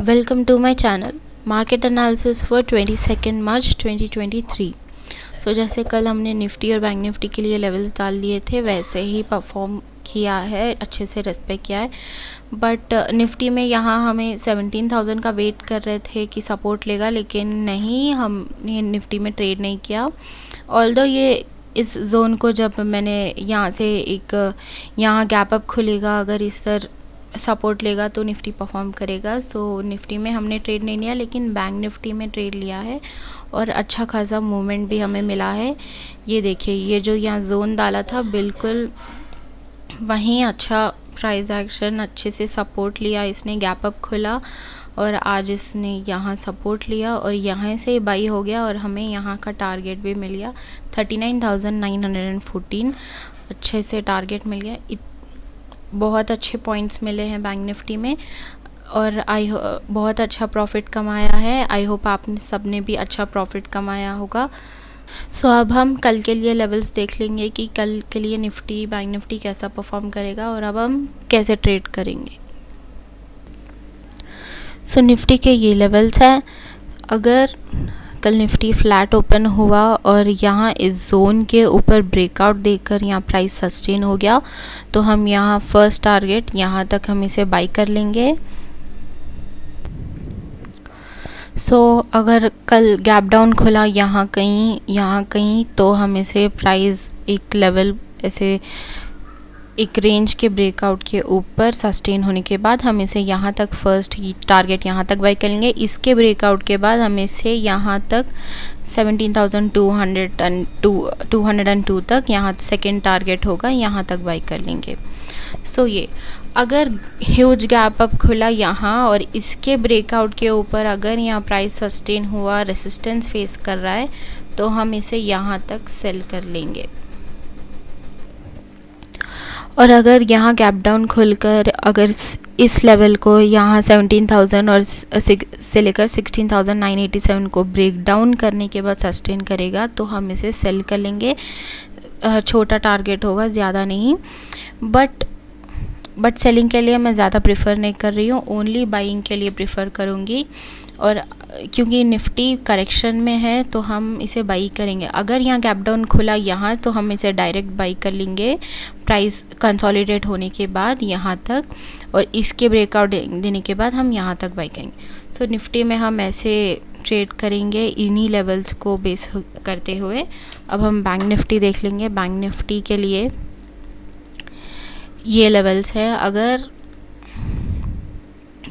Welcome to my channel market analysis for 22 मार्च 2023। जैसे कल हमने निफ्टी और बैंक निफ्टी के लिए लेवल्स डाल लिए थे वैसे ही परफॉर्म किया है, अच्छे से रेस्पेक्ट किया है। बट निफ्टी में यहाँ हमें 17,000 का वेट कर रहे थे कि सपोर्ट लेगा, लेकिन नहीं, हमने निफ्टी में ट्रेड नहीं किया। ऑल्दो ये इस जोन को जब मैंने यहाँ से यहाँ गैप अप खुलेगा, अगर इस तरह सपोर्ट लेगा तो निफ्टी परफॉर्म करेगा। निफ्टी में हमने ट्रेड नहीं लिया, लेकिन बैंक निफ्टी में ट्रेड लिया है और अच्छा खासा मूवमेंट भी हमें मिला है। ये देखिए, ये जो यहाँ जोन डाला था बिल्कुल वहीं अच्छा प्राइस एक्शन, अच्छे से सपोर्ट लिया इसने, गैप अप खुला और आज इसने यहाँ सपोर्ट लिया और यहाँ से बाई हो गया और हमें यहाँ का टारगेट भी मिल गया 39,914। अच्छे से टारगेट मिल गया। बहुत अच्छे पॉइंट्स मिले हैं बैंक निफ्टी में और बहुत अच्छा प्रॉफिट कमाया है। आई होप आप सब ने भी अच्छा प्रॉफिट कमाया होगा। अब हम कल के लिए लेवल्स देख लेंगे कि कल के लिए निफ्टी बैंक निफ्टी कैसा परफॉर्म करेगा और अब हम कैसे ट्रेड करेंगे। निफ्टी के ये लेवल्स हैं। अगर कल निफ्टी फ्लैट ओपन हुआ और यहाँ इस जोन के ऊपर ब्रेकआउट देकर यहाँ प्राइस सस्टेन हो गया तो हम यहाँ फर्स्ट टारगेट यहाँ तक हम इसे बाई कर लेंगे। अगर कल गैप डाउन खुला यहाँ कहीं तो हम इसे प्राइस एक लेवल ऐसे एक रेंज के ब्रेकआउट के ऊपर सस्टेन होने के बाद हम इसे यहाँ तक फर्स्ट टारगेट यहाँ तक बाई करेंगे। इसके ब्रेकआउट के बाद हम इसे यहाँ तक 17,202 तक यहाँ सेकेंड टारगेट होगा, यहाँ तक बाई कर लेंगे। ये अगर ह्यूज गैप अप खुला यहाँ और इसके ब्रेकआउट के ऊपर अगर यहाँ प्राइस सस्टेन हुआ, रेसिस्टेंस फेस कर रहा है तो हम इसे यहाँ तक सेल कर लेंगे। और अगर यहाँ गैप डाउन खुलकर अगर इस लेवल को यहाँ 17,000 और से लेकर 16,987 को ब्रेक डाउन करने के बाद सस्टेन करेगा तो हम इसे सेल कर लेंगे। छोटा टारगेट होगा, ज़्यादा नहीं। बट सेलिंग के लिए मैं ज़्यादा प्रेफर नहीं कर रही हूँ, ओनली बाइंग के लिए प्रेफर करूँगी। और क्योंकि निफ्टी करेक्शन में है तो हम इसे बाई करेंगे। अगर यहाँ गैप डाउन खुला यहाँ तो हम इसे डायरेक्ट बाई कर लेंगे प्राइस कंसोलिडेट होने के बाद यहाँ तक, और इसके ब्रेकआउट देने के बाद हम यहाँ तक बाई करेंगे। निफ्टी में हम ऐसे ट्रेड करेंगे इन्हीं लेवल्स को बेस करते हुए। अब हम बैंक निफ्टी देख लेंगे। बैंक निफ्टी के लिए ये लेवल्स हैं। अगर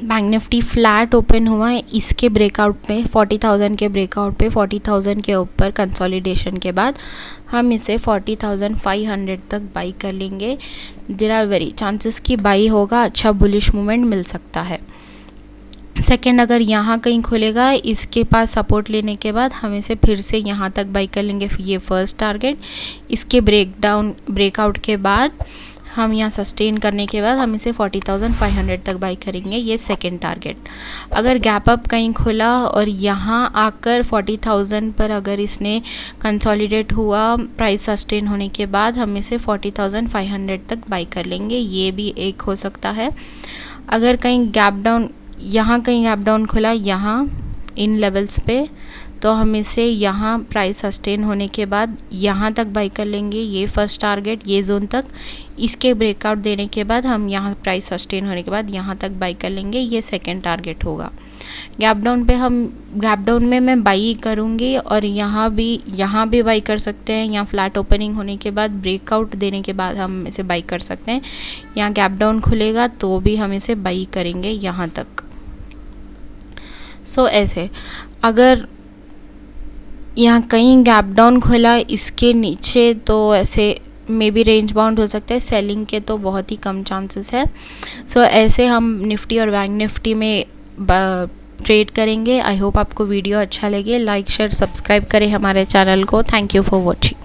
बैंक निफ्टी फ्लैट ओपन हुआ है इसके ब्रेकआउट पे 40,000 के ब्रेकआउट पे 40,000 के ऊपर कंसोलिडेशन के बाद हम इसे 40,500 तक बाई कर लेंगे। देयर आर वेरी चांसेस कि बाई होगा, अच्छा बुलिश मूवमेंट मिल सकता है। सेकेंड, अगर यहाँ कहीं खुलेगा इसके पास सपोर्ट लेने के बाद हम इसे फिर से यहाँ तक बाई कर लेंगे, ये फर्स्ट टारगेट। इसके ब्रेकआउट के बाद हम यहाँ सस्टेन करने के बाद हम इसे 40,500 तक बाई करेंगे, ये सेकेंड टारगेट। अगर गैप अप कहीं खुला और यहाँ आकर 40,000 पर अगर इसने कंसोलिडेट हुआ प्राइस सस्टेन होने के बाद हम इसे 40,500 तक बाई कर लेंगे, ये भी एक हो सकता है। अगर कहीं गैप डाउन खुला यहाँ इन लेवल्स पे तो हम इसे यहाँ प्राइस सस्टेन होने के बाद यहाँ तक बाई कर लेंगे, ये फर्स्ट टारगेट, ये जोन तक। इसके ब्रेकआउट देने के बाद हम यहाँ प्राइस सस्टेन होने के बाद यहाँ तक बाई कर लेंगे, ये सेकेंड टारगेट होगा। गैप डाउन में मैं बाई करूँगी और यहाँ भी बाई कर सकते हैं। यहाँ फ्लैट ओपनिंग होने के बाद ब्रेकआउट देने के बाद हम इसे बाई कर सकते हैं। यहाँ गैप डाउन खुलेगा तो भी हम इसे बाई करेंगे यहाँ तक। ऐसे अगर यहाँ कहीं गैप डाउन खुला इसके नीचे तो ऐसे मे बी रेंज बाउंड हो सकता है, सेलिंग के तो बहुत ही कम चांसेस है। ऐसे हम निफ्टी और बैंक निफ्टी में ट्रेड करेंगे। आई होप आपको वीडियो अच्छा लगे। लाइक शेयर सब्सक्राइब करें हमारे चैनल को। Thank you for watching.